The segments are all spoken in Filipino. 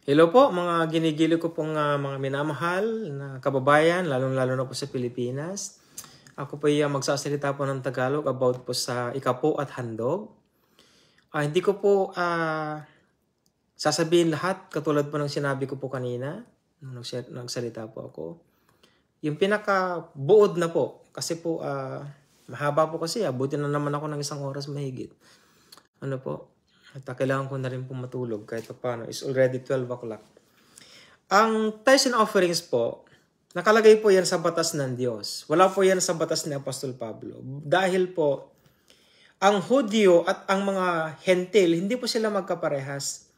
Hello po mga ginigili ko pong mga minamahal na kababayan, lalong-lalo na po sa Pilipinas. Ako po ay magsasalita po ng Tagalog about po sa ikapo at handog. Hindi ko po sasabihin lahat katulad po ng sinabi ko po kanina nung nagsalita po ako. Yung pinakabuod na po kasi po mahaba po kasi abutin na naman ako ng 1 oras mahigit. Ano po? At kailangan ko na rin po matulog kahit paano. It's already 12 o'clock. Ang tithes and offerings po, nakalagay po yan sa batas ng Diyos. Wala po yan sa batas ni Apostol Pablo. Dahil po, ang Hudyo at ang mga Hentil, hindi po sila magkaparehas.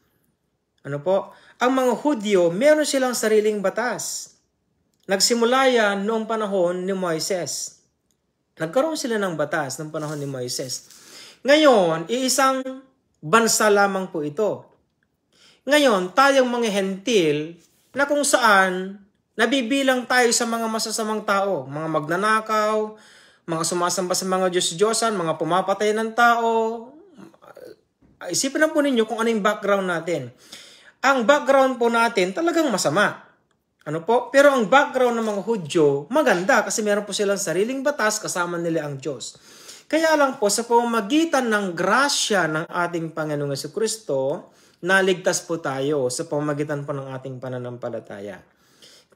Ano po? Ang mga Hudyo, meron silang sariling batas. Nagsimula yan noong panahon ni Moises. Nagkaroon sila ng batas noong panahon ni Moises. Ngayon, iisang bansa lamang po ito. Ngayon, tayong mga Hentil, na kung saan nabibilang tayo sa mga masasamang tao, mga magnanakaw, mga sumasamba sa mga Diyos-Diyosan, mga pumapatay ng tao. Isipin na po ninyo kung ano yung background natin. Ang background po natin talagang masama. Ano po? Pero ang background ng mga Hudyo, maganda kasi meron po silang sariling batas kasama nila ang Diyos. Kaya lang po sa pamamagitan ng grasya ng ating Panginoong Jesucristo, naligtas po tayo sa pamamagitan po ng ating pananampalataya.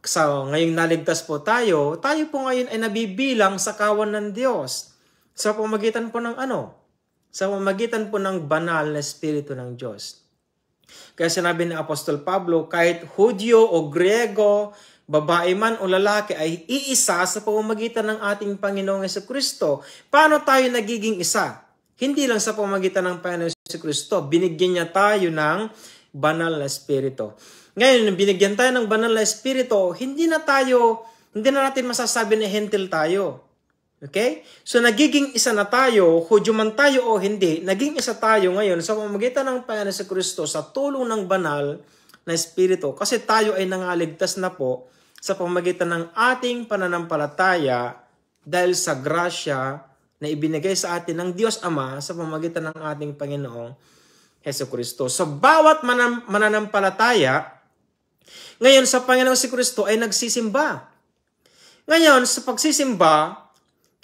So, ngayong naligtas po tayo po ngayon ay nabibilang sa kawan ng Diyos. Sa pamamagitan po ng ano? Sa pamamagitan po ng banal na Espiritu ng Diyos. Kaya sinabi ni Apostol Pablo, kahit Hudyo o Griego, babae man o lalaki ay iisa sa pamamagitan ng ating Panginoong Jesucristo. Paano tayo nagiging isa? Hindi lang sa pamamagitan ng Panginoong Jesucristo. Binigyan niya tayo ng banal na Espiritu. Ngayon, binigyan tayo ng banal na Espiritu, hindi na natin masasabi na hentil tayo. Okay? So, nagiging isa na tayo, Hudyo man tayo o hindi, naging isa tayo ngayon sa pamamagitan ng Panginoong Jesucristo sa tulong ng banal na Espiritu. Kasi tayo ay nangaligtas na po sa pamamagitan ng ating pananampalataya dahil sa grasya na ibinigay sa atin ng Diyos Ama sa pamamagitan ng ating Panginoong Jesucristo. So, bawat mananampalataya, ngayon sa Panginoong Jesucristo ay nagsisimba. Ngayon, sa pagsisimba,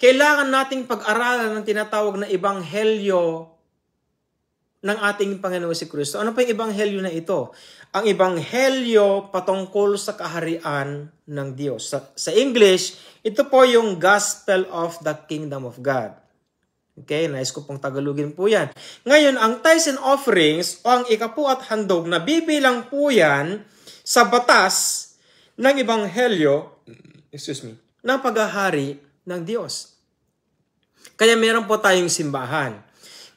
kailangan nating pag-aralan ng tinatawag na ebanghelyo ng ating Panginoong Jesucristo. Ano pa yung ebanghelyo na ito? Ang ebanghelyo patungkol sa kaharian ng Diyos. Sa English, ito po yung Gospel of the Kingdom of God. Okay, nais ko pong Tagalogin po yan. Ngayon, ang tithes and offerings o ang ikapo at handog, nabibilang po yan sa batas ng ebanghelyo, ng paghahari ng Diyos. Kaya meron po tayong simbahan.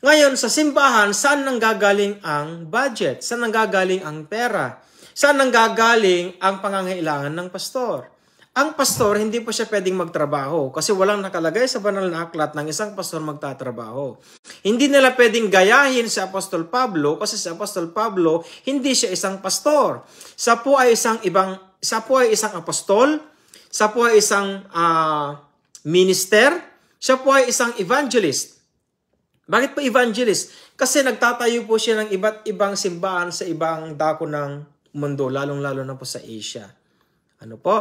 Ngayon, sa simbahan, saan nanggagaling ang budget? Saan nanggagaling ang pera? Saan nanggagaling ang pangangailangan ng pastor? Ang pastor, hindi po siya pwedeng magtrabaho kasi walang nakalagay sa banal na aklat ng isang pastor magtatrabaho. Hindi nila pwedeng gayahin si Apostol Pablo kasi si Apostol Pablo, hindi siya isang pastor. Siya po ay isang apostol, siya po ay isang minister, siya po ay isang evangelist. Bakit po evangelist? Kasi nagtatayo po siya ng iba't ibang simbahan sa ibang dako ng mundo, lalong-lalo na po sa Asia. Ano po?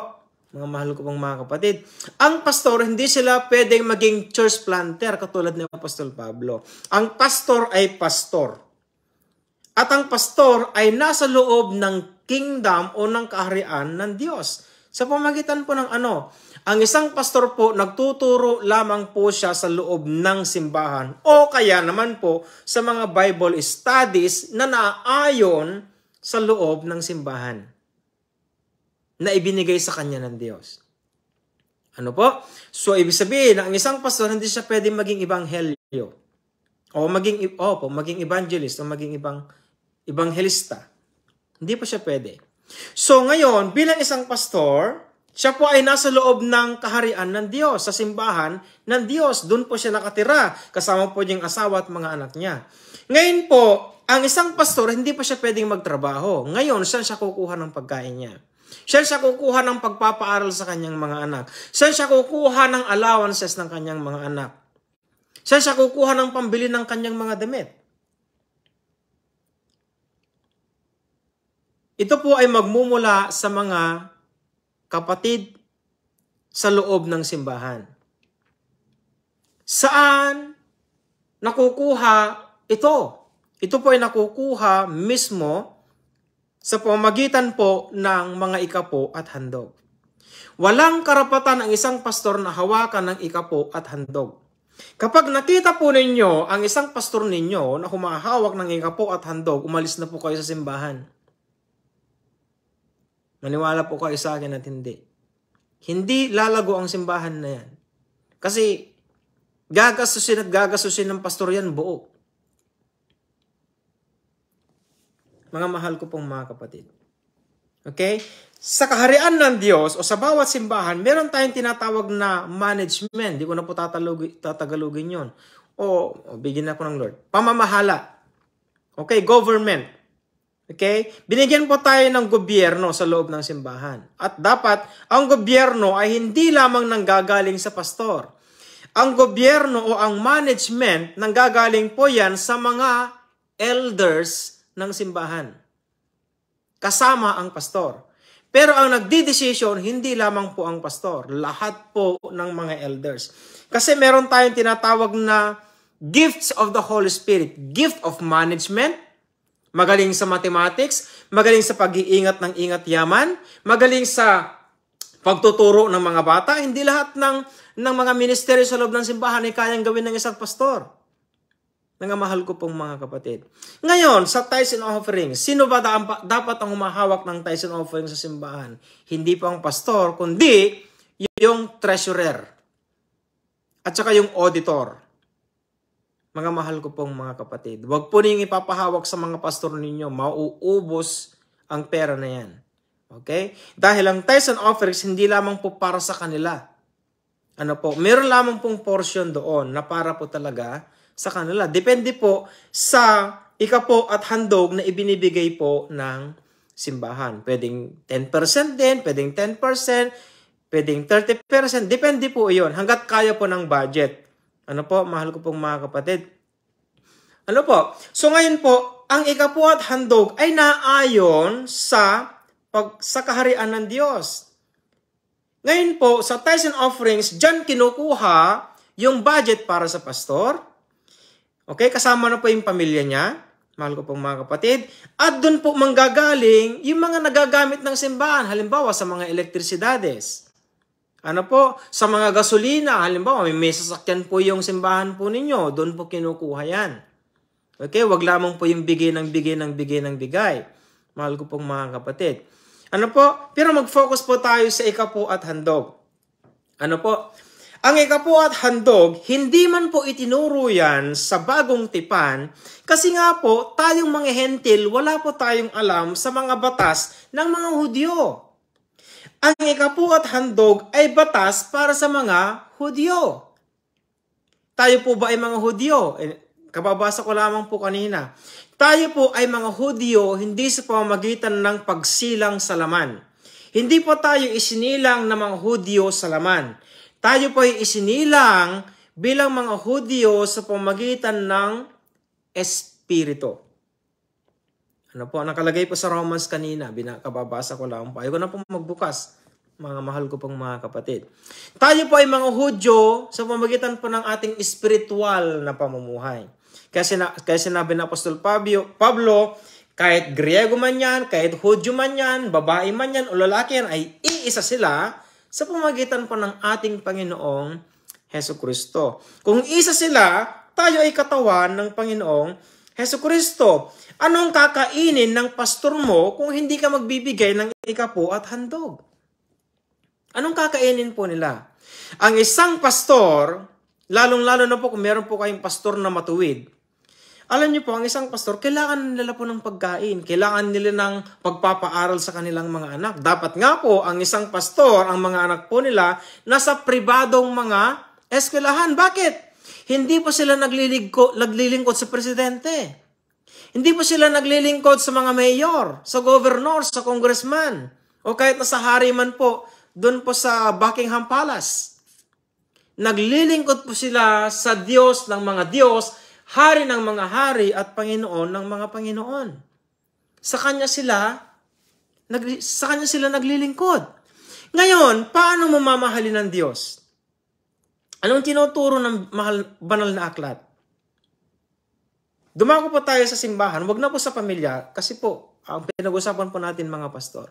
Mga mahal ko pong mga kapatid. Ang pastor, hindi sila pwedeng maging church planter katulad ni Apostol Pablo. Ang pastor ay pastor. At ang pastor ay nasa loob ng kingdom o ng kaharian ng Diyos. Sa pamagitan po ng ano? Ang isang pastor po, nagtuturo lamang po siya sa loob ng simbahan o kaya naman po sa mga Bible studies na naaayon sa loob ng simbahan na ibinigay sa kanya ng Diyos. Ano po? So, ibig sabihin na ang isang pastor, hindi siya pwedeng maging ebanghelyo o maging evangelist o maging ebanghelista. Hindi po siya pwede. So, ngayon, bilang isang pastor, siya po ay nasa loob ng kaharian ng Diyos, sa simbahan ng Diyos. Doon po siya nakatira, kasama po yung asawa at mga anak niya. Ngayon po, ang isang pastor, hindi pa siya pwedeng magtrabaho. Ngayon, saan siya kukuha ng pagkain niya? Saan siya kukuha ng pagpapaaral sa kanyang mga anak? Saan siya kukuha ng allowances ng kanyang mga anak? Saan siya kukuha ng pambili ng kanyang mga damit? ito po ay magmumula sa mga kapatid sa loob ng simbahan. Saan nakukuha ito? Ito po ay nakukuha mismo sa pamamagitan po ng mga ikapo at handog. Walang karapatan ang isang pastor na hawakan ng ikapo at handog. Kapag nakita po ninyo ang isang pastor ninyo na humahawak ng ikapo at handog, umalis na po kayo sa simbahan. Maniwala po kayo sa akin at hindi. Hindi lalago ang simbahan na yan. Kasi gagasusin at gagasusin ng pastor yan buo. Mga mahal ko pong mga kapatid. Okay? Sa kaharian ng Diyos o sa bawat simbahan, meron tayong tinatawag na management. Di ko na po tatagalugin yun. O bigyan ako ng Lord. Pamamahala. Okay? Government. Okay? Binigyan po tayo ng gobyerno sa loob ng simbahan. At dapat, ang gobyerno ay hindi lamang nanggagaling sa pastor. Ang gobyerno o ang management nanggagaling po yan sa mga elders ng simbahan. Kasama ang pastor. Pero ang nagdidesisyon, hindi lamang po ang pastor. Lahat po ng mga elders. Kasi meron tayong tinatawag na gifts of the Holy Spirit. Gift of management. Magaling sa mathematics. Magaling sa pag-iingat ng ingat yaman. Magaling sa pagtuturo ng mga bata. Hindi lahat ng mga ministeryo sa loob ng simbahan ay kayang gawin ng isang pastor. Nangamahal ko pong mga kapatid. Ngayon, sa tithes and offerings, sino ba dapat ang humahawak ng tithes and offerings sa simbahan? Hindi po ang pastor, kundi yung treasurer. At saka yung auditor. Mga mahal ko pong mga kapatid. Huwag po niyong ipapahawak sa mga pastor ninyo. Mauubos ang pera na yan. Okay? Dahil ang tithes and offerings, hindi lamang po para sa kanila. Ano po? Meron lamang pong portion doon na para po talaga sa kanila. Depende po sa ikapo at handog na ibinibigay po ng simbahan. Pwedeng 10% din, pwedeng 10%, pwedeng 30%. Depende po iyon. Hanggat kaya po ng budget. Ano po? Mahal ko pong mga kapatid. Ano po? So ngayon po, ang ikapo at handog ay naayon sa kaharian ng Diyos. Ngayon po, sa tithes and offerings, dyan kinukuha yung budget para sa pastor. Okay, kasama na po yung pamilya niya. Mahal ko pong mga kapatid. At doon po manggagaling yung mga nagagamit ng simbahan. Halimbawa, sa mga elektrisidades. Ano po? Sa mga gasolina. Halimbawa, may sasakyan po yung simbahan po ninyo. Doon po kinukuha yan. Okay, wag lamang po yung bigay ng bigay. Mahal ko pong mga kapatid. Ano po? Pero mag-focus po tayo sa ikapo at handog. Ano po? Ang ikapo at handog, hindi man po itinuro yan sa bagong tipan kasi nga po, tayong mga hentil, wala po tayong alam sa mga batas ng mga Hudyo. Ang ikapo at handog ay batas para sa mga Hudyo. Tayo po ba ay mga Hudyo? Kababasa ko lamang po kanina. Tayo po ay mga Hudyo hindi sa pamamagitan ng pagsilang sa laman. Hindi po tayo isinilang na mga Hudyo sa laman. Tayo po ay isinilang bilang mga Hudyo sa pamamagitan ng Espiritu. Ano po, nakalagay po sa Romans kanina, kababasa ko lang po. Ayaw ko na po magbukas, mga mahal ko pong mga kapatid. Tayo po ay mga Hudyo sa pamamagitan po ng ating spiritual na pamumuhay. Kaya sinabi ng Apostol Pablo, kahit Griego man yan, kahit Hudyo man yan, babae man yan o lalaki yan, ay iisa sila sa pamamagitan po ng ating Panginoong Hesukristo. Kung isa sila, tayo ay katawan ng Panginoong Hesukristo. Anong kakainin ng pastor mo kung hindi ka magbibigay ng ikapo at handog? Anong kakainin po nila? Ang isang pastor, lalong-lalo na po kung meron po kayong pastor na matuwid, alam niyo po, ang isang pastor, kailangan nila po ng pagkain. Kailangan nila ng pagpapaaral sa kanilang mga anak. Dapat nga po, ang isang pastor, ang mga anak po nila, nasa pribadong mga eskwelahan. Bakit? Hindi po sila naglilingkod sa presidente. Hindi po sila naglilingkod sa mga mayor, sa governor, sa congressman, o kahit na sa hari man po, doon po sa Buckingham Palace. Naglilingkod po sila sa Diyos ng mga Diyos, Hari ng mga hari at Panginoon ng mga Panginoon. Sa Kanya sila Sa kanya sila naglilingkod. Ngayon, paano mo mamahalin ng Diyos? Anong tinuturo ng banal na aklat? Dumako po tayo sa simbahan, wag na po sa pamilya, kasi po, ang pinag-usapan po natin mga pastor.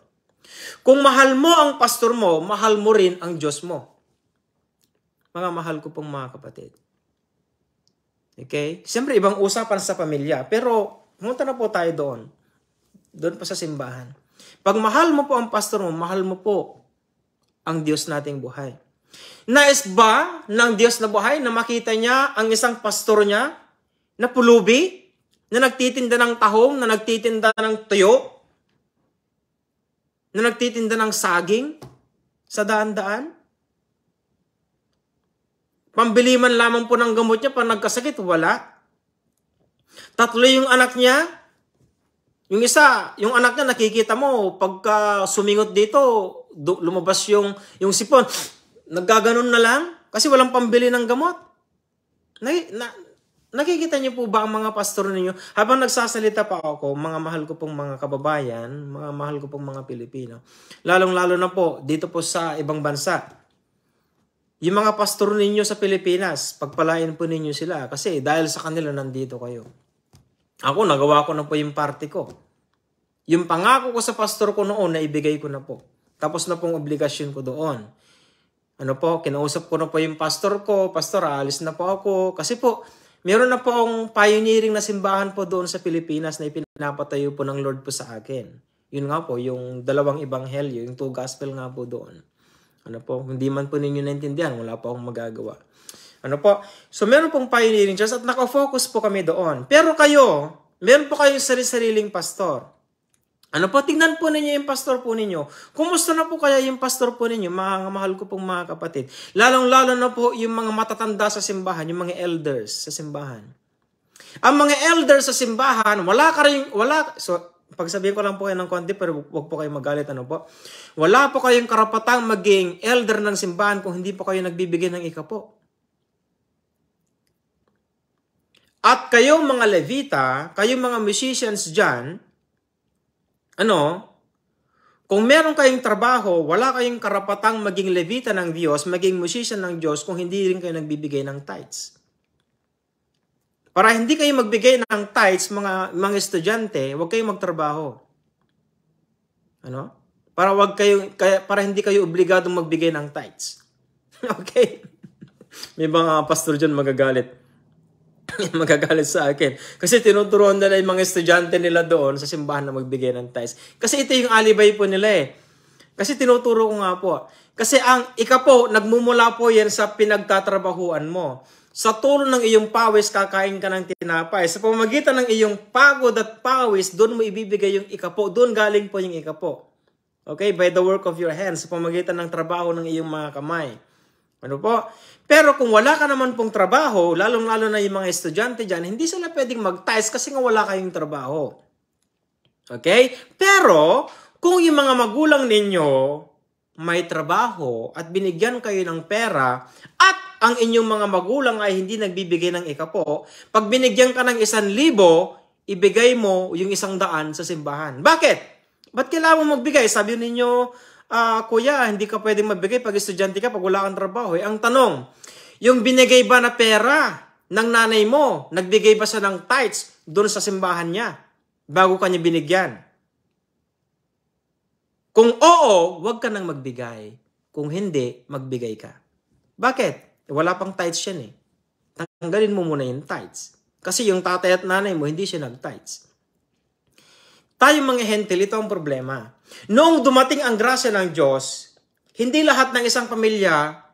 Kung mahal mo ang pastor mo, mahal mo rin ang Diyos mo. Mga mahal ko pong mga kapatid. Okay? Siyempre, ibang usapan sa pamilya. Pero, pumunta na po tayo doon. Doon po sa simbahan. Pag mahal mo po ang pastor mo, mahal mo po ang Diyos nating buhay. Nais ba ng Diyos na buhay na makita niya ang isang pastor niya na pulubi, na nagtitinda ng tahong, na nagtitinda ng tuyo, na nagtitinda ng saging sa daan-daan? Pambili man lamang po ng gamot niya pag nagkasakit, wala. 3 yung anak niya. Yung isa, yung anak niya nakikita mo, pagka sumingot dito, lumabas yung sipon. Naggaganon na lang kasi walang pambili ng gamot. Nakikita niyo po ba ang mga pastor ninyo? Habang nagsasalita pa ako, mga mahal ko pong mga kababayan, mga mahal ko pong mga Pilipino, lalong-lalo na po dito po sa ibang bansa. Yung mga pastor ninyo sa Pilipinas, pagpalain po ninyo sila kasi dahil sa kanila nandito kayo. Ako, nagawa ko na po yung party ko. Yung pangako ko sa pastor ko noon, naibigay ko na po. Tapos na pong obligasyon ko doon. Ano po, kinausap ko na po yung pastor ko, pastor, aalis na po ako. Kasi po, meron na po akong pioneering na simbahan po doon sa Pilipinas na ipinapatayo po ng Lord po sa akin. Yun nga po, yung 2 ebanghelyo, yung 2 gospel nga po doon. Ano po, hindi man po ninyo naintindihan, wala po akong magagawa. Ano po, so meron pong pioneering church at nakafocus po kami doon. Pero kayo, meron po kayong sarili-sariling pastor. Ano po, tingnan po ninyo yung pastor po ninyo. Kumusta na po kaya yung pastor po ninyo, mga mahal ko pong mga kapatid. Lalong-lalo na po yung mga matatanda sa simbahan, yung mga elders sa simbahan. Ang mga elders sa simbahan, pagsabihin ko lang po kayo ng konti, pero huwag po kayong magalit, ano po. Wala po kayong karapatang maging elder ng simbahan kung hindi po kayo nagbibigay ng ikapo. At kayong mga Levita, kayong mga musicians dyan, kung meron kayong trabaho, wala kayong karapatang maging Levita ng Diyos, maging musician ng Diyos kung hindi rin kayo nagbibigay ng tithes. Para hindi kayo magbigay ng tithes, mga estudyante, huwag kayong magtrabaho. Para hindi kayo obligadong magbigay ng tithes. Okay? May mga pastor dyan magagalit. Magagalit sa akin. Kasi tinuturuan nila yung mga estudyante nila doon sa simbahan na magbigay ng tithes. Kasi ito yung alibay po nila eh. Kasi tinuturo ko nga po. Kasi ikapo, nagmumula po yan sa pinagtatrabahuan mo. Sa tulong ng iyong pawis, kakain ka ng tinapay. Sa pamamagitan ng iyong pagod at pawis, doon mo ibibigay yung ikapo. Doon galing po yung ikapo. Okay? By the work of your hands. Sa pamamagitan ng trabaho ng iyong mga kamay. Ano po? Pero kung wala ka naman pong trabaho, lalong-lalo na yung mga estudyante dyan, hindi sila pwedeng mag-tithes kasi nga wala kayong trabaho. Okay? Pero, kung yung mga magulang ninyo may trabaho at binigyan kayo ng pera at ang inyong mga magulang ay hindi nagbibigay ng ikapo, pag binigyan ka ng 1,000, ibigay mo yung 100 sa simbahan. Bakit? Ba't kailangan mo magbigay? Sabi ninyo, kuya, hindi ka pwedeng magbigay pag estudyante ka, pag wala kang trabaho. Ang tanong, yung binigay ba na pera ng nanay mo, nagbigay ba siya ng tithes doon sa simbahan niya bago kanya binigyan? Kung oo, huwag ka nang magbigay. Kung hindi, magbigay ka. Bakit? Wala pang tithes yan eh. Tanggalin mo muna yung tithes. Kasi yung tatay at nanay mo, hindi siya nag-tithes. Tayo mga hentil, ito ang problema. Noong dumating ang grasya ng Diyos, hindi lahat ng isang pamilya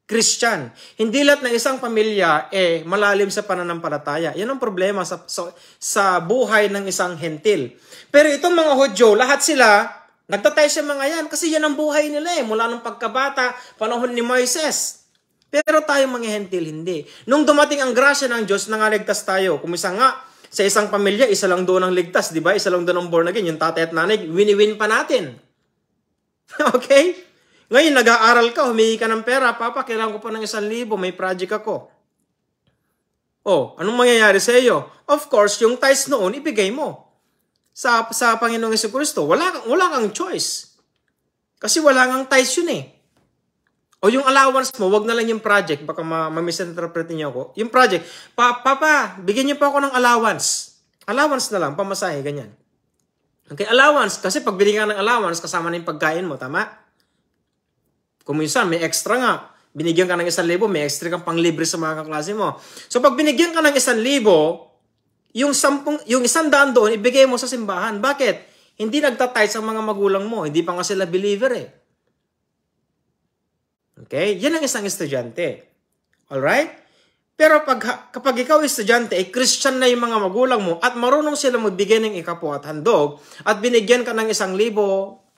Christian. Hindi lahat ng isang pamilya malalim sa pananampalataya. Yan ang problema sa buhay ng isang hentil. Pero itong mga Hudyo, lahat sila, nagtatay sa mga yan kasi yan ang buhay nila mula nung pagkabata, panahon ni Moises. Pero tayo mga hentil, hindi. Nung dumating ang grasya ng Diyos, nangaligtas tayo. Kumisa nga, sa isang pamilya, isa lang doon ang ligtas, di ba? Isa lang doon ang born again. Yung tatay at nanay, wini-win pa natin. Okay? Ngayon, nag-aaral ka, humingi ka ng pera. Papa, kailangan ko pa ng 1,000, may project ako. Oh, anong mangyayari sa iyo? Of course, yung tithes noon, ibigay mo. sa Panginoong Jesucristo, wala kang choice. Kasi wala kang tithes yun eh. O yung allowance mo, wag na lang yung project. Baka ma-misinterpret niyo ako. Yung project, Papa, bigyan niyo pa ako ng allowance. Allowance na lang, pamasahe, ganyan. Okay, allowance. Kasi pag binigyan ka ng allowance, kasama na yung pagkain mo, tama? Kung minsan, may extra nga. Binigyan ka ng 1,000, may extra kang panglibre sa mga kaklase mo. So pag binigyan ka ng 1,000, yung 100 doon, ibigay mo sa simbahan. Bakit? Hindi nagtatay sa mga magulang mo. Hindi pa nga sila believer eh. Okay? Yan ang isang estudyante. Alright? Pero kapag ikaw estudyante, Christian na yung mga magulang mo at marunong sila magbigay ng ikapo at handog at binigyan ka ng 1,000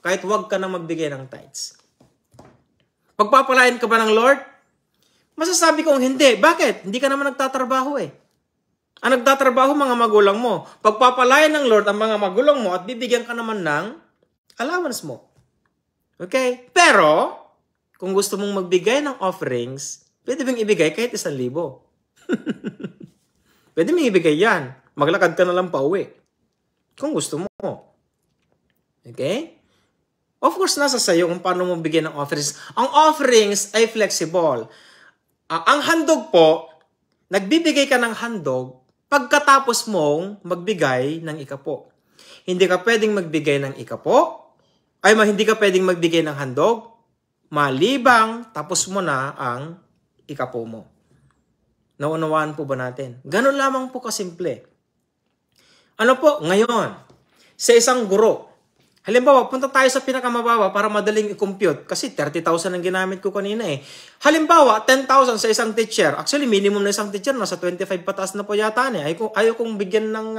kahit wag ka na magbigay ng tithes. Pagpapalain ka ba ng Lord? Masasabi kong hindi. Bakit? Hindi ka naman nagtatrabaho eh. Ang nagtatrabaho mga magulang mo. Pagpapalain ng Lord ang mga magulang mo at bibigyan ka naman ng allowance mo. Okay? Pero, kung gusto mong magbigay ng offerings, pwede bang ibigay kahit 1,000? Pwede mong ibigay yan. Maglakad ka na lang pauwi. Kung gusto mo. Okay? Of course, nasa sayo kung paano mo bigyan ng offerings. Ang offerings ay flexible. Ang handog po, nagbibigay ka ng handog pagkatapos mong magbigay ng ikapo. Hindi ka pwedeng magbigay ng ikapo, hindi ka pwedeng magbigay ng handog, malibang tapos mo na ang ikapo mo. Naunawaan po ba natin? Ganun lamang po kasimple. Ano po, ngayon, sa isang guro, halimbawa, punta tayo sa pinakamababa para madaling i-compute. Kasi 30,000 ang ginamit ko kanina eh. Halimbawa, 10,000 sa isang teacher. Actually, minimum na isang teacher, nasa 25 pataas na po yata eh. Ayaw kong bigyan ng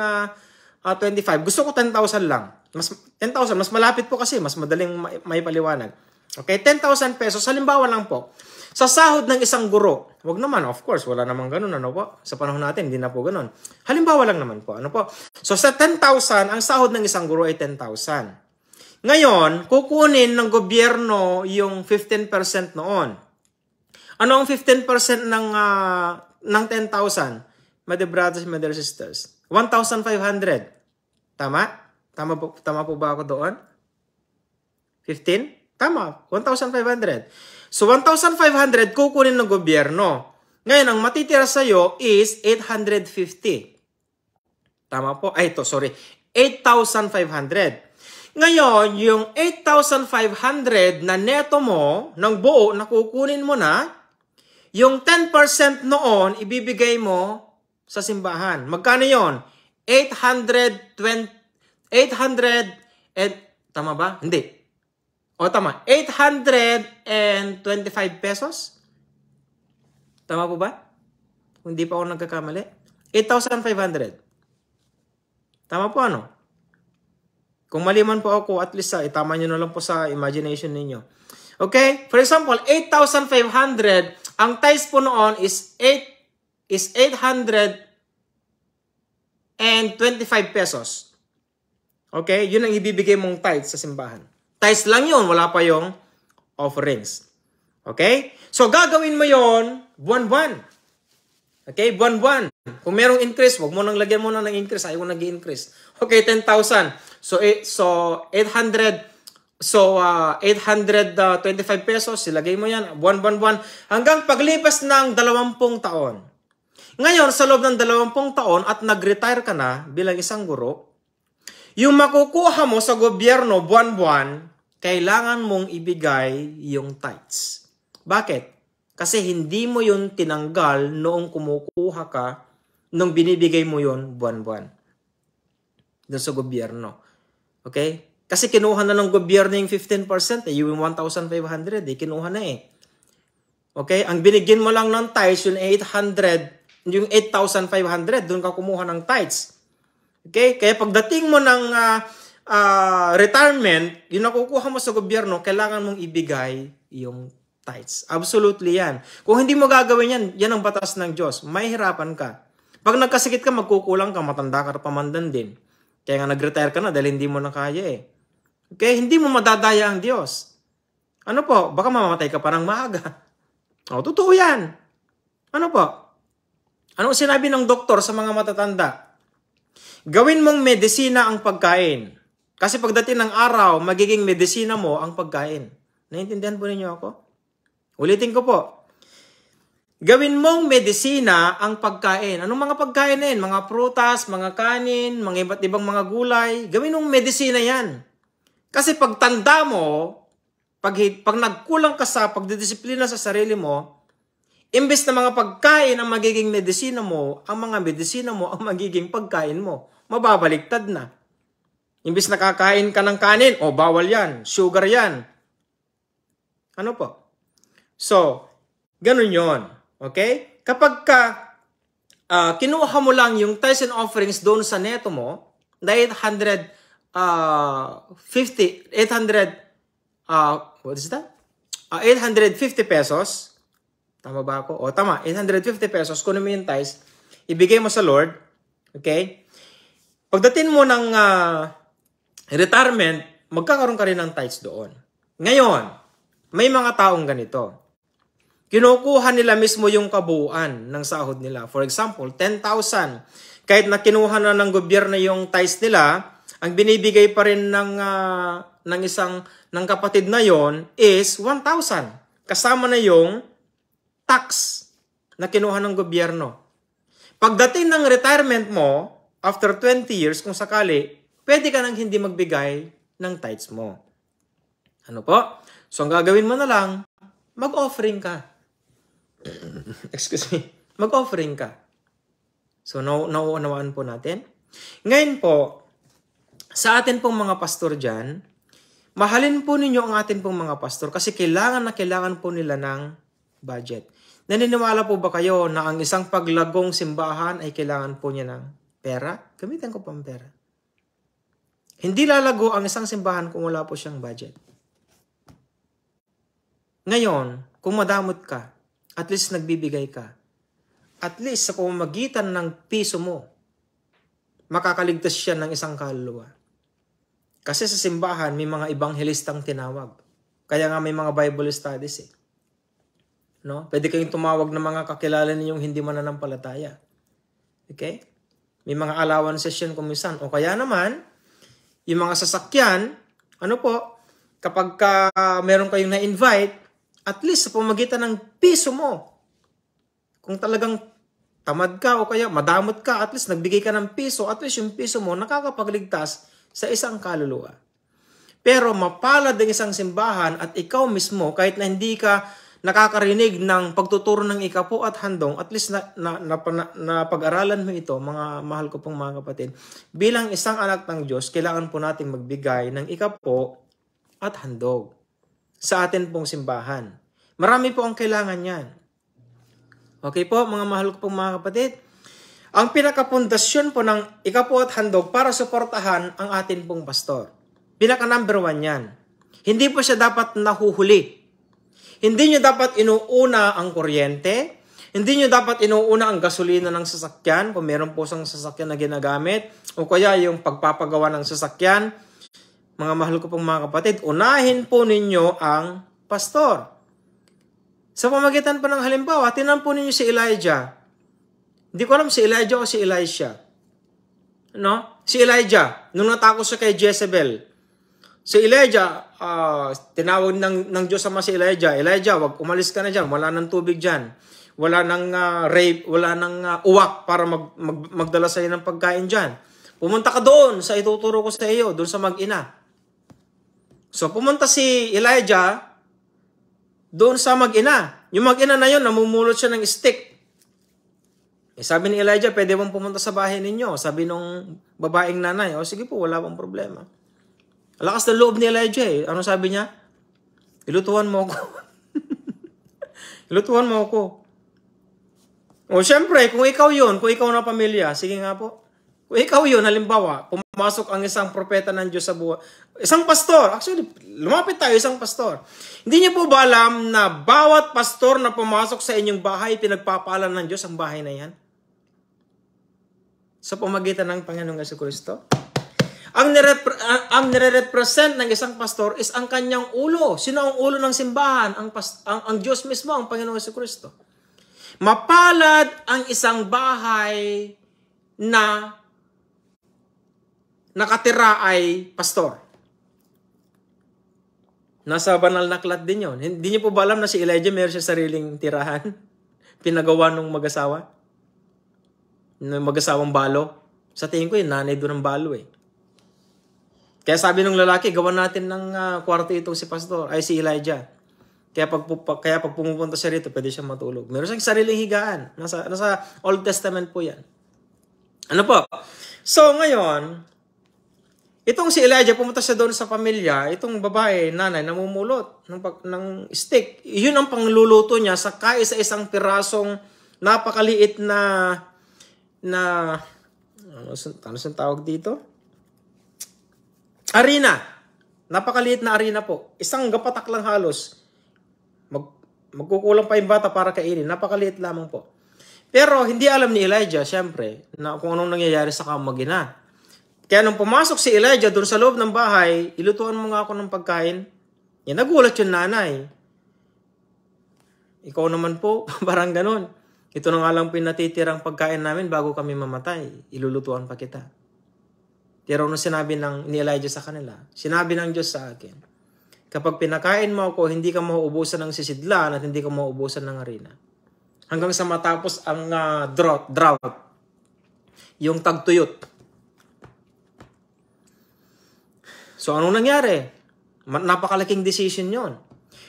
25. Gusto ko 10,000 lang. 10,000, mas malapit po kasi, mas madaling may paliwanag. Okay, 10,000 pesos. Halimbawa lang po, sa sahod ng isang guro, wag naman, of course, wala namang ganun, ano po? Sa panahon natin, hindi na po ganun. Halimbawa lang naman po, ano po? So, sa 10,000, ang sahod ng isang guro ay 10,000. Ngayon, kukunin ng gobyerno yung 15% noon. Ano ang 15% ng 10,000? My dear brothers, my dear sisters. 1,500. Tama? Tama po ba ako doon? 15? Tama. 1,500. So, 1,500 kukunin ng gobyerno. Ngayon, ang matitira sa'yo is 850. Tama po? 8,500. Ngayon, yung 8,500 na neto mo, ng buo, na kukunin mo na, yung 10% noon, ibibigay mo sa simbahan. Magkano yon? 800 tama ba? Hindi. O, tama. 825 pesos? Tama po ba? Hindi pa ako nagkakamali. 8,500. Tama po ano? Kung mali man po ako, at least itama nyo na lang po sa imagination ninyo. Okay? For example, 8,500, ang tithes po noon is 825 pesos. Okay? Yun ang ibibigay mong tithes sa simbahan. Tithes lang yun, wala pa yung offerings. Okay? So, gagawin mo yon buwan-buwan. Okay? Buwan-buwan. Kung merong increase, wag mo nang lagyan mo na ng increase. Ayaw ko nag-i-increase. Okay, 10,000. So 800. So 825 pesos. Silagay mo yan. Buwan. Hanggang paglipas ng 20 taon. Ngayon, sa loob ng 20 taon at nag-retire ka na bilang isang guro, yung makukuha mo sa gobyerno buwan-buwan, kailangan mong ibigay yung tithes. Bakit? Kasi hindi mo yun tinanggal noong kumukuha ka, nung binibigay mo yun buwan-buwan. Doon sa gobyerno. Okay? Kasi kinuha na ng gobyerno yung 15%, yung 1,500, kinuha na eh. Okay? Ang binigyan mo lang ng tithes, yung 8,500, doon ka kumuha ng tithes. Okay? Kaya pagdating mo ng retirement, yung nakukuha mo sa gobyerno, kailangan mong ibigay yung tithes. Absolutely yan. Kung hindi mo gagawin yan, yan ang batas ng Diyos. Mahihirapan ka. Pag nagkasakit ka, magkukulang ka, matanda ka pamandan din. Kaya nga nag-retire ka na dahil hindi mo na kaya eh. Okay? Hindi mo madadaya ang Diyos. Ano po? Baka mamamatay ka pa ng maaga. O, totoo yan. Ano po? Anong sinabi ng doktor sa mga matatanda? Gawin mong medisina ang pagkain. Kasi pagdating ng araw, magiging medisina mo ang pagkain. Naintindihan po ninyo ako? Ulitin ko po. Gawin mong medisina ang pagkain. Anong mga pagkain na yan? Mga prutas, mga kanin, mga iba't ibang mga gulay. Gawin mong medisina yan. Kasi pag tanda mo, pag nagkulang ka sa pagdidisiplina sa sarili mo, imbes na mga pagkain ang magiging medisina mo, ang mga medisina mo ang magiging pagkain mo. Mababaliktad na. Imbes na kakain ka ng kanin, bawal yan, sugar yan. Ano po? So, ganun yon. Okay? Kapag kinuha mo lang yung tithes and offerings doon sa neto mo, na 850 pesos. Tama ba ako? Tama. 850 pesos. Kunin mo yung tithes, ibigay mo sa Lord. Okay? Pagdating mo ng retirement, magkakaroon ka rin ng tithes doon. Ngayon, may mga taong ganito. Kinukuha nila mismo yung kabuuan ng sahod nila. For example, 10,000. Kahit na kinuha na ng gobyerno yung tithes nila, ang binibigay pa rin ng kapatid na yon is 1,000. Kasama na yung tax na kinuha ng gobyerno. Pagdating ng retirement mo, after 20 years, kung sakali, pwede ka nang hindi magbigay ng tithes mo. Ano po? So, ang gagawin mo na lang, mag-offering ka. Excuse me. Mag-offering ka. So, nauunawaan po natin. Ngayon po, sa atin pong mga pastor dyan, mahalin po ninyo ang atin pong mga pastor kasi kailangan po nila ng budget. Naniniwala po ba kayo na ang isang paglagong simbahan ay kailangan po niya ng pera? Gamitin ko pang pera. Hindi lalago ang isang simbahan kung wala po siyang budget. Ngayon, kung madamot ka, at least nagbibigay ka, at least sa pamamagitan ng piso mo, makakaligtas siya ng isang kaluluwa. Kasi sa simbahan, may mga ebanghelistang tinawag. Kaya nga may mga Bible studies . No? Pwede kayong tumawag ng mga kakilala ninyong hindi mananampalataya. Okay? May mga allowances yan kuminsan. O kaya naman, yung mga sasakyan, ano po, kapag meron kayong na-invite, at least sa pamagitan ng piso mo, kung talagang tamad ka o kaya madamot ka, at least nagbigay ka ng piso, at least yung piso mo nakakapagligtas sa isang kaluluwa. Pero mapalad ang isang simbahan at ikaw mismo, kahit na hindi ka nakakarinig ng pagtuturo ng ikapo at handong, at least na pag-aralan mo ito, mga mahal ko pong mga kapatid, bilang isang anak ng Diyos, kailangan po nating magbigay ng ikapo at handog sa atin pong simbahan. Marami po ang kailangan yan. Okay po, mga mahal ko pong mga kapatid, ang pinakapundasyon po ng ikapo at handog para suportahan ang atin pong pastor. Pinaka number 1 yan. Hindi po siya dapat nahuhuli. Hindi nyo dapat inuuna ang kuryente. Hindi nyo dapat inuuna ang gasolina ng sasakyan kung meron po isang sasakyan na ginagamit. O kaya yung pagpapagawa ng sasakyan. Mga mahal ko pong mga kapatid, unahin po ninyo ang pastor. Sa pamagitan pa ng halimbawa, tinan po ninyo si Elijah. Hindi ko alam si Elijah o si Elisha. No? Si Elijah, nung natakot siya kay Jezebel. Si Elijah, tinawag ng Diyos sama si Elijah, Elijah, wag umalis ka na dyan, wala nang tubig dyan. Wala nang rape, wala nang uwak para magdala sa iyo ng pagkain dyan. Pumunta ka doon sa ituturo ko sa iyo, doon sa mag-ina. So, pumunta si Elijah doon sa mag-ina. Yung mag-ina na yun, namumulot siya ng stick. Sabi ni Elijah, pwede bang pumunta sa bahay ninyo? Sabi nung babaeng nanay, sige po, wala pang problema. Lakas ng loob ni Elijah . Ano sabi niya? Ilutuan mo ako. Ilutuan mo ako. Syempre, kung ikaw yun, kung ikaw na pamilya, sige nga po. Kung ikaw yun, halimbawa, pumasok ang isang propeta ng Diyos sa buhay. Isang pastor. Actually, lumapit tayo, isang pastor. Hindi niyo po ba alam na bawat pastor na pumasok sa inyong bahay, pinagpapalan ng Diyos ang bahay na yan? Sa pamagitan ng Panginoong Jesucristo? Ang nire-represent ng isang pastor is ang kanyang ulo. Sino ang ulo ng simbahan? Ang Diyos mismo, ang Panginoong Jesucristo. Mapalad ang isang bahay na nakatira ay pastor. Nasa banal na aklat din yun. Hindi niyo po ba alam na si Elijah mayroon siya sariling tirahan? Pinagawa ng mag-asawa? Mag-asawang balo? Sa tingin ko, yung nanay doon ng balo eh. Kaya sabi ng lalaki, gawan natin ng kwarto itong si pastor, ay si Elijah. Kaya pag pumupunta siya rito, pwede siya matulog. Meron siyang sariling higaan. Nasa Old Testament po yan. Ano po? So ngayon, itong si Elijah, pumunta siya doon sa pamilya, itong babae, nanay, namumulot ng stick. Yun ang pangluluto niya sa kaisa-isang pirasong napakaliit na ano siyang tawag dito? Arena. Napakaliit na arena po. Isang gapatak lang halos. Magkukulang pa yung bata para kainin. Napakaliit lamang po. Pero hindi alam ni Elijah, syempre, na kung anong nangyayari sa kamag-ina. Kaya nung pumasok si Elijah doon sa loob ng bahay, ilutuan mo nga ako ng pagkain. Yan, nagulat yung nanay. Ikaw naman po, parang ganun. Ito na nga lang pinatitirang pagkain namin bago kami mamatay. Ilulutuan pa kita. Pero nung sinabi ni Elijah sa kanila, sinabi ng Diyos sa akin, kapag pinakain mo ako, hindi ka mauubusan ng sisidlan at hindi ka mauubusan ng harina. Hanggang sa matapos ang drought. Yung tagtuyot. So, anong nangyari? Napakalaking decision yon.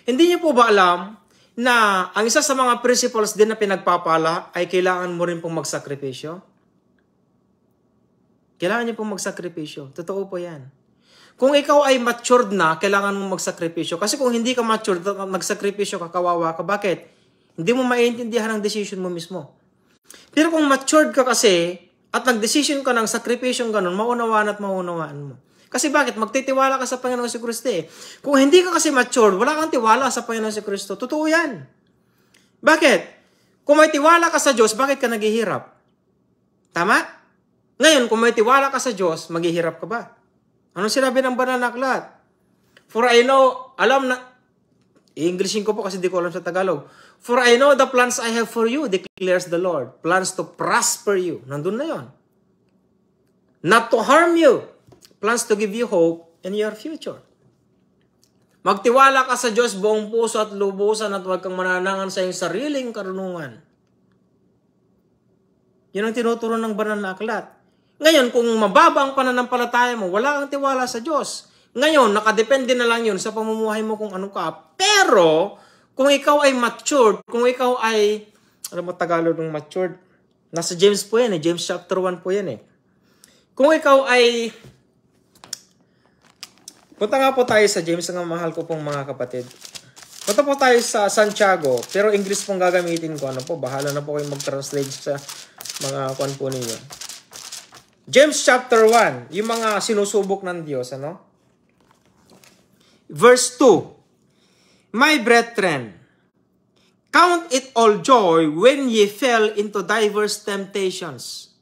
Hindi niyo po ba alam na ang isa sa mga principles din na pinagpapala ay kailangan mo rin pong magsakripisyo? Kailangan niyo pong magsakripisyo. Totoo po yan. Kung ikaw ay matured na, kailangan mong magsakripisyo. Kasi kung hindi ka matured, magsakripisyo ka, kawawa ka. Bakit? Hindi mo maintindihan ang decision mo mismo. Pero kung matured ka kasi, at nag-decision ka ng sakripisyong ganun, maunawaan at maunawaan mo. Kasi bakit? Magtitiwala ka sa Panginoon si Kristo eh. Kung hindi ka kasi matured, wala kang tiwala sa Panginoon si Kristo. Totoo yan. Bakit? Kung may tiwala ka sa Diyos, bakit ka naghihirap? Tama? Ngayon, kung may tiwala ka sa Diyos, maghihirap ka ba? Anong sinabi ng banal na aklat? For I know, alam na, i-Englishin ko po kasi di ko alam sa Tagalog. For I know the plans I have for you, declares the Lord. Plans to prosper you. Nandun na yon. Not to harm you. Plans to give you hope in your future. Magtiwala ka sa Diyos buong puso at lubusan at huwag kang mananangan sa iyong sariling karunungan. Yan ang tinuturo ng banal na aklat. Ngayon, kung mababa ang pananampalataya mo, wala kang tiwala sa Diyos. Ngayon, nakadepende na lang yun sa pamumuhay mo kung ano ka. Pero, kung ikaw ay matured, kung ikaw ay, ano mo Tagalog ng matured? Nasa James po yan eh. James chapter 1 po yan eh. Kung ikaw ay, punta nga po tayo sa James, ang mahal ko pong mga kapatid. Punta po tayo sa Santiago, pero English pong gagamitin ko. Ano po, bahala na po kayo mag-translate sa mga kwan po ninyo. James chapter 1, yung mga sinusubok ng Diyos, ano? Verse 2, My brethren, count it all joy when ye fell into diverse temptations.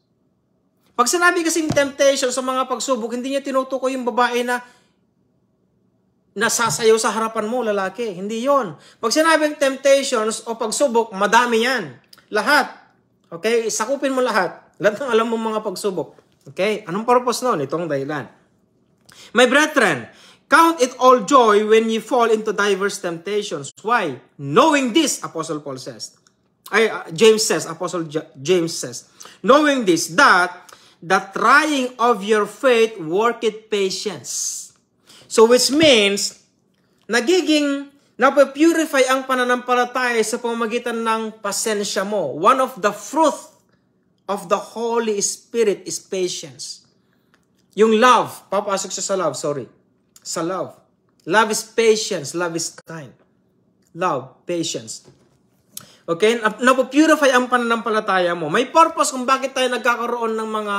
Pag sinabi kasing temptation sa mga pagsubok, hindi niya tinutukoy yung babae na nasasayaw sa harapan mo, lalaki. Hindi yon. Pag sinabing temptations o pagsubok, madami yan. Lahat. Okay? Sakupin mo lahat. Lahat ng alam mo mga pagsubok. Okay? Anong purpose nun? Itong dahilan. My brethren, count it all joy when ye fall into diverse temptations. Why? Knowing this, Apostle Paul says. James says, Apostle James says. Knowing this, that the trying of your faith worketh patience. So which means, napapurify ang pananampalataya sa pamamagitan ng pasensya mo. One of the fruit of the Holy Spirit is patience. Yung love, papasok siya sa love, sorry. Sa love. Love is patience, love is kind. Love, patience. Okay? Napapurify ang pananampalataya mo. May purpose kung bakit tayo nagkakaroon ng mga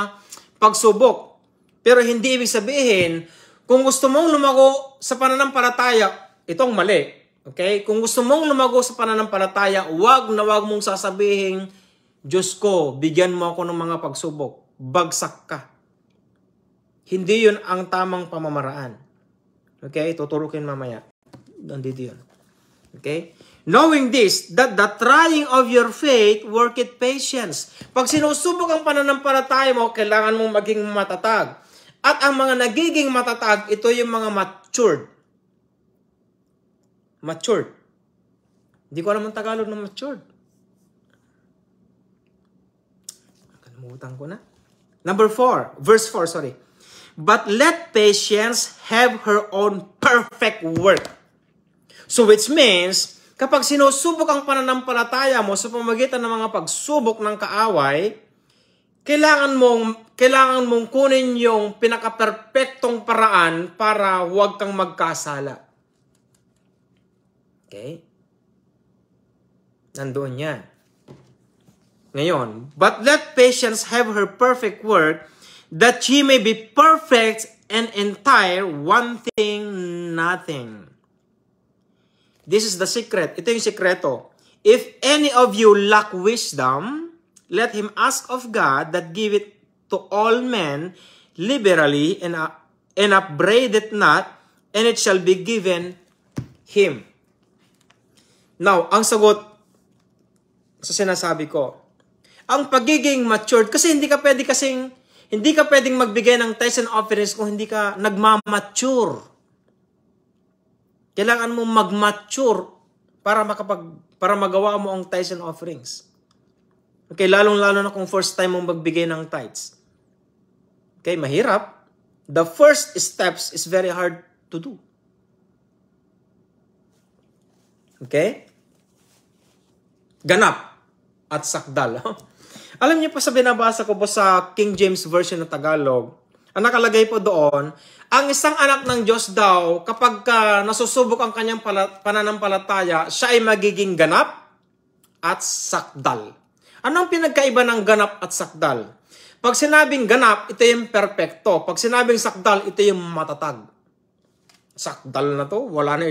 pagsubok. Pero hindi ibig sabihin, kung gusto mong lumago sa pananampalataya, itong mali. Okay? Kung gusto mong lumago sa pananampalataya, wag na wag mong sasabihin, Diyos ko, bigyan mo ako ng mga pagsubok. Bagsak ka. Hindi yun ang tamang pamamaraan. Okay? Tuturukin mamaya. Nandito yun. Okay? Knowing this, that the trying of your faith worketh patience. Pag sinusubok ang pananampalataya mo, kailangan mong maging matatag. At ang mga nagiging matatag, ito yung mga matured. Matured. Hindi ko alam ang Tagalog ng matured. Kalimutan ko na. Number 4, verse 4, sorry. But let patience have her own perfect work. So which means, kapag sinusubok ang pananampalataya mo sa pamamagitan ng mga pagsubok ng kaaway, kailangan mong kunin yung pinaka-perfectong paraan para huwag kang magkasala. Okay? Nandoon yan. Ngayon, but let patience have her perfect work, that ye may be perfect and entire, wanting nothing. This is the secret. Ito yung sikreto. If any of you lack wisdom, let him ask of God that give it to all men liberally and upbraid it not, and it shall be given him. Now, ang sagot sa sinasabi ko, ang pagiging matured, kasi hindi ka pwedeng magbigay ng tithes and offerings kung hindi ka nagmamature. Kailangan mo mag-mature para magawa mo ang tithes and offerings. Okay, lalong-lalo na kung first time mong magbigay ng tithes. Okay, mahirap. The first steps is very hard to do. Okay? Ganap at sakdal. Alam niyo po sa binabasa ko po sa King James Version ng Tagalog, ang nakalagay po doon, ang isang anak ng Diyos daw, kapag nasusubok ang kanyang pananampalataya, siya ay magiging ganap at sakdal. Anong pinagkaiba ng ganap at sakdal? Pag sinabing ganap, ito yung perpekto. Pag sinabing sakdal, ito yung matatag. Sakdal na to, wala na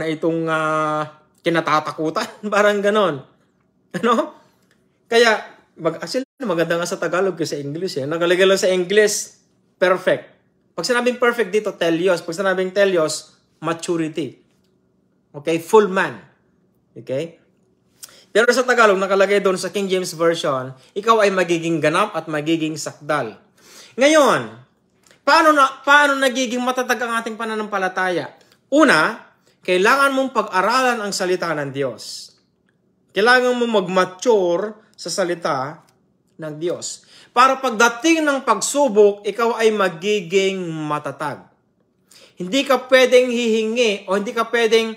itong kinatatakutan. Parang ganon. Ano? Kaya, actually, maganda nga sa Tagalog kasi sa English. Nakalagay lang sa English, perfect. Pag sinabing perfect dito, telios. Pag sinabing telios, maturity. Okay? Full man. Okay? Pero sa Tagalog, nakalagay doon sa King James Version, ikaw ay magiging ganap at magiging sakdal. Ngayon, paano nagiging matatag ang ating pananampalataya? Una, kailangan mong pag-aralan ang salita ng Diyos. Kailangan mong mag-mature sa salita ng Diyos. Para pagdating ng pagsubok, ikaw ay magiging matatag. Hindi ka pwedeng hihingi o hindi ka pwedeng,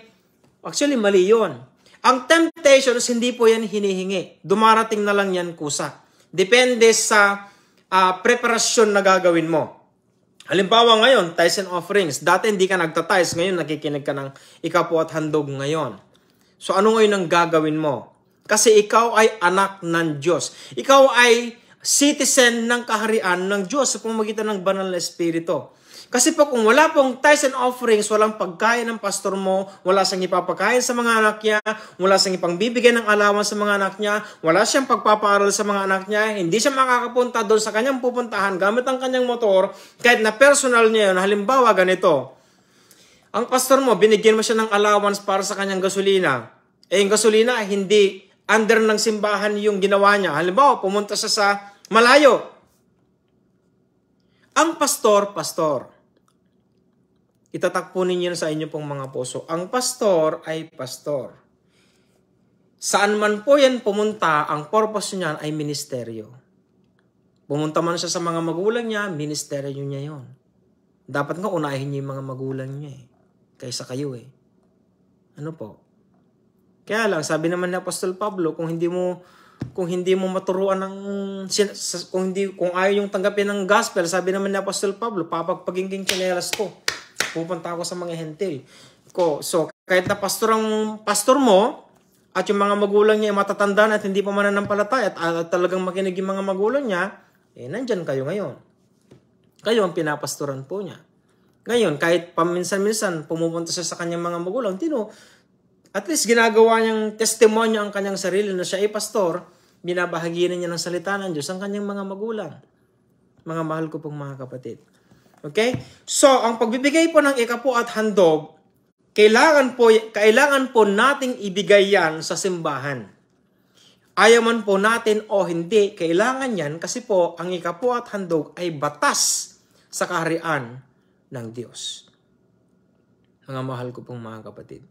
actually mali yun. Ang temptations, hindi po yan hinihingi. Dumarating na lang yan kusa. Depende sa preparasyon na gagawin mo. Halimbawa ngayon, tithes and offerings. Dati hindi ka nagtithes, ngayon nakikinig ka ng ikapo at handog ngayon. So ano ngayon ang gagawin mo? Kasi ikaw ay anak ng Diyos. Ikaw ay citizen ng kaharian ng Diyos sa pamamagitan ng banal na Espiritu. Kasi po kung wala pong tithes and offerings, walang pagkain ng pastor mo, wala siyang ipapakain sa mga anak niya, wala siyang ipangbibigay ng alawan sa mga anak niya, wala siyang pagpapaaral sa mga anak niya, hindi siya makakapunta doon sa kanyang pupuntahan gamit ang kanyang motor, kahit na personal niya yun. Halimbawa, ganito. Ang pastor mo, binigyan mo siya ng allowance para sa kanyang gasolina. Yung gasolina, hindi under ng simbahan yung ginawa niya. Halimbawa, pumunta siya sa malayo. Ang pastor, itatakpunin niyo sa inyo pong mga puso. Ang pastor ay pastor. Saan man po yan pumunta, ang purpose niyan ay ministeryo. Pumunta man siya sa mga magulang niya, ministeryo niya yon. Dapat nga unahin niyo yung mga magulang niya kaysa kayo Ano po? Kaya lang, sabi naman ni Apostol Pablo, kung hindi mo maturuan ng kung ayaw yung tanggapin ng gospel, sabi naman ni Apostol Pablo, papagpagingking tsinelas ko. Pupunta ako sa mga hentil ko. So, kahit na pastor mo at yung mga magulang niya ay matatanda na at hindi pa mananampalataya at talagang makinig yung mga magulang niya, nandyan kayo ngayon. Kayo ang pinapastoran po niya. Ngayon, kahit paminsan-minsan pumupunta siya sa kanyang mga magulang, at least ginagawa niyang testimonya ang kanyang sarili na siya ay pastor, binabahaginan niya ng salita ng Diyos ang kanyang mga magulang. Mga mahal ko pong mga kapatid. Okay? So, ang pagbibigay po ng ikapo at handog, kailangan po nating ibigay yan sa simbahan. Ayaw man po natin o hindi, kailangan yan kasi po ang ikapo at handog ay batas sa kaharian ng Diyos. Mga mahal ko pong mga kapatid.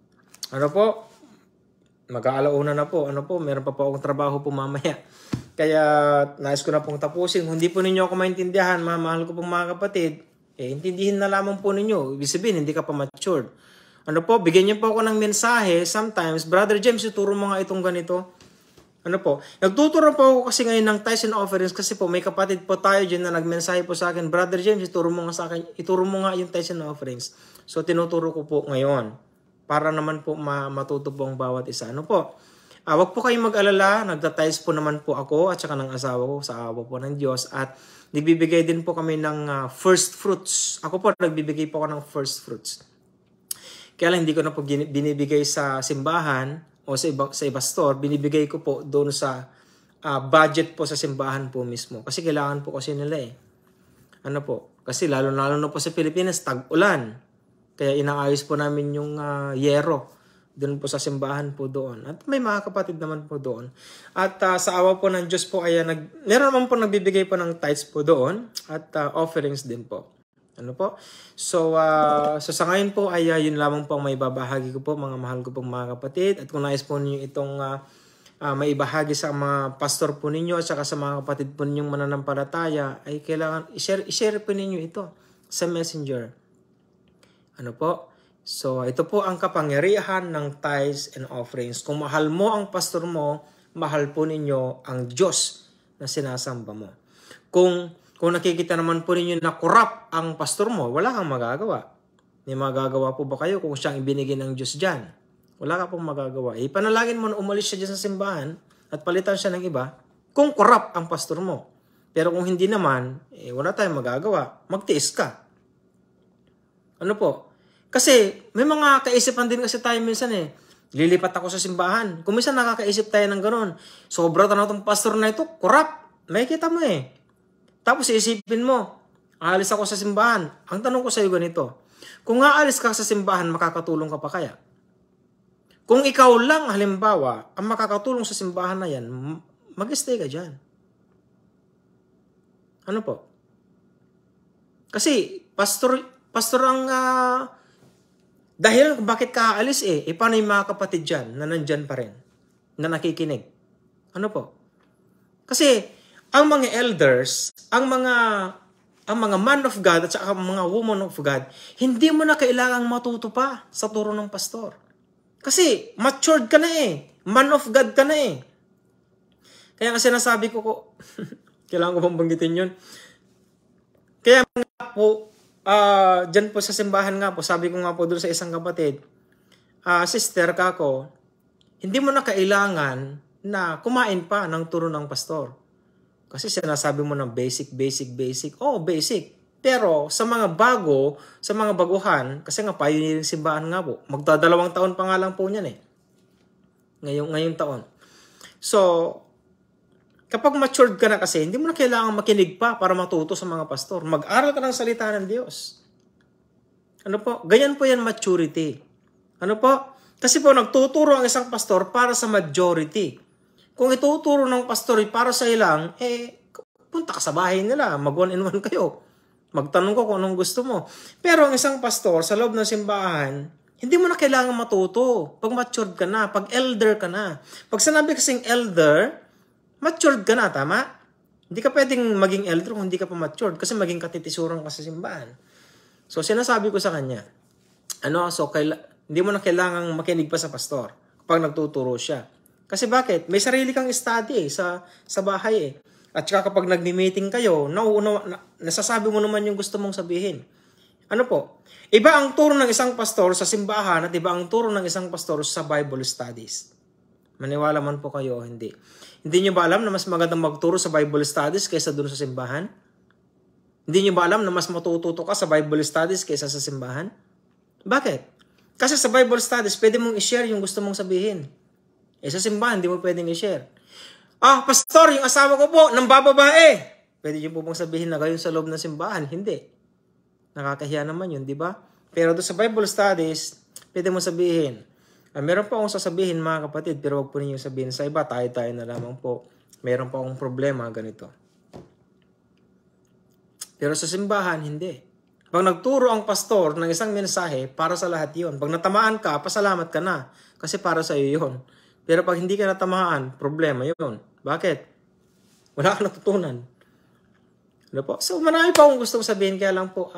Ano po? Mag-aalauna na po. Ano po? Meron pa po akong trabaho po mamaya. Kaya nais ko na pong tapusin. Kung hindi po ninyo ako maintindihan, mga mahal ko pong mga kapatid, intindihin na lamang po ninyo. Ibig sabihin, hindi ka pa matured. Ano po? Bigyan niyo po ako ng mensahe. Sometimes, Brother James, ituro mo nga itong ganito. Ano po? Nagtuturo po ako kasi ngayon ng tithes and offerings kasi po may kapatid po tayo dyan na nagmensahe po sa akin, Brother James, ituro mo nga sa akin, ituro mo nga yung tithes and offerings. So, tinuturo ko po ngayon para naman po matuto po ang bawat isa. Ano po? Wag po kayong mag-alala, nagtatize po naman po ako at saka ng asawa ko sa awa po ng Diyos at nagbibigay din po kami ng first fruits. Ako po, nagbibigay po ako ng first fruits. Kaya lang hindi ko na po binibigay sa simbahan o sa iba store, binibigay ko po doon sa budget po sa simbahan po mismo. Kasi kailangan po kasi nila eh. Ano po? Kasi lalo na po sa Pilipinas, tag-ulan. Kaya inaayos po namin yung yero doon po sa simbahan po doon. At may mga kapatid naman po doon. At sa awa po ng Diyos po ay meron naman po nagbibigay po ng tithes po doon at offerings din po. Ano po? So sa ngayon po ay yun lamang po ang may babahagi ko po mga mahal ko pong mga kapatid. At kung nais po ninyo itong may ibahagi sa mga pastor po ninyo at saka sa mga kapatid po ninyong mananampalataya ay kailangan i-share po ninyo ito sa messenger. Ano po? So ito po ang kapangyarihan ng tithes and offerings. Kung mahal mo ang pastor mo, mahal po ninyo ang Diyos na sinasamba mo. Kung nakikita naman po ninyo na corrupt ang pastor mo, wala kang magagawa. May magagawa po ba kayo kung siyang ibinigay ng Diyos dyan? Wala ka pong magagawa. Ipanalangin mo na umalis siya dyan sa simbahan at palitan siya ng iba kung corrupt ang pastor mo. Pero kung hindi naman, wala tayong magagawa. Magtiis ka. Ano po? Kasi may mga kaisipan din kasi tayo minsan lilipat ako sa simbahan. Kung minsan nakakaisip tayo ng gano'n, sobra na itong pastor na ito, corrupt. May kita mo Tapos iisipin mo, aalis ako sa simbahan. Ang tanong ko sa iyo ganito, kung aalis ka sa simbahan, makakatulong ka pa kaya? Kung ikaw lang, halimbawa, ang makakatulong sa simbahan na yan, mag-stay ka dyan. Ano po? Kasi, pastor ang dahil bakit ka aalis paano yung mga kapatid dyan na nandyan pa rin, na nakikinig? Ano po? Kasi, ang mga elders, ang mga man of God at saka mga woman of God, hindi mo na kailangang matuto pa sa turo ng pastor. Kasi matured ka na man of God ka na Kaya kasi nasabi ko kailangan ko bang banggitin yun? Kaya nga po, dyan po sa simbahan nga po, sabi ko nga po doon sa isang kapatid, sister kako, hindi mo na kailangan na kumain pa ng turo ng pastor. Kasi sinasabi mo ng basic. Oo, basic. Pero sa mga baguhan, kasi nga pioneering simbahan nga po, magdadalawang taon pa nga lang po niyan ngayong taon. So, kapag matured ka na kasi, hindi mo na kailangan makinig pa para matuto sa mga pastor. Mag-aral ka ng salita ng Diyos. Ano po? Ganyan po yan maturity. Ano po? Kasi po nagtuturo ang isang pastor para sa majority. Kung ituturo ng pastor para sa ilang, punta ka sa bahay nila, mag-one-in-one kayo. Magtanong ko kung anong gusto mo. Pero ang isang pastor sa loob ng simbahan, hindi mo na kailangan matuto. Pag matured ka na, pag elder ka na. Pag sinabi kasing elder, matured ka na, tama? Hindi ka pwedeng maging elder kung hindi ka pa matured kasi maging katitisuran ka sa simbahan. So sinasabi ko sa kanya, hindi mo na kailangang makinig pa sa pastor kapag nagtuturo siya. Kasi bakit? May sarili kang study sa bahay At saka kapag nagmi-meeting kayo, nasasabi mo naman yung gusto mong sabihin. Ano po? Iba ang turo ng isang pastor sa simbahan at iba ang turo ng isang pastor sa Bible studies. Maniwala man po kayo o hindi. Hindi nyo ba alam na mas magandang magturo sa Bible studies kaysa doon sa simbahan? Hindi nyo ba alam na mas matututo ka sa Bible studies kaysa sa simbahan? Bakit? Kasi sa Bible studies, pwede mong i-share yung gusto mong sabihin. Sa simbahan, hindi mo pwedeng i-share. Pastor, yung asawa ko po, nang bababae. Pwede nyo po bang sabihin na gayon sa loob ng simbahan? Hindi. Nakakahiya naman yun, di ba? Pero doon sa Bible studies, pwede mo sabihin. Meron pa akong sasabihin mga kapatid, pero wag po ninyo sabihin sa iba, tayo na lamang po. Meron pa akong problema, ganito. Pero sa simbahan, hindi. Pag nagturo ang pastor ng isang mensahe, para sa lahat yun. Pag natamaan ka, pasalamat ka na. Kasi para sa iyo yun. Pero pag hindi ka natamaan, problema yun. Bakit? Wala ka natutunan. Ano po? So marami pa akong gustong sabihin. Kaya lang po,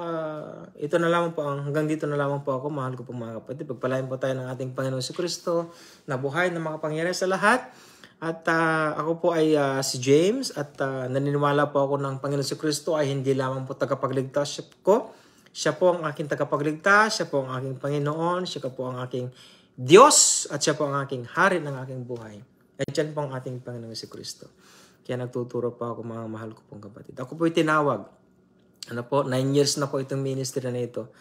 ito na lamang po. Hanggang dito na lamang po ako. Mahal ko po mga kapatid. Pagpalain po tayo ng ating Panginoon si Kristo na buhay na makapangyarihan sa lahat. At ako po ay si James. At naniniwala po ako ng Panginoon si Kristo ay hindi lamang po tagapagligtas ko. Siya po ang aking tagapagligtas, siya po ang aking Panginoon, siya po ang aking Diyos, at siya po ang aking hari ng aking buhay. At yan po ang ating Panginoon si Kristo. Kaya nagtuturo pa ako mga mahal ko pong kapatid. Ako po tinawag. 9 years na po itong ministry na ito.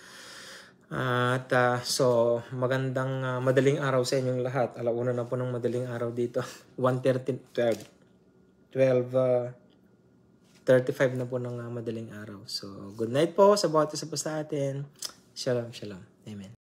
So magandang madaling araw sa inyong lahat. Alauna na po ng madaling araw dito. 12:35 na po ng madaling araw. So, good night po sa bawat isa po sa atin. Shalom, shalom. Amen.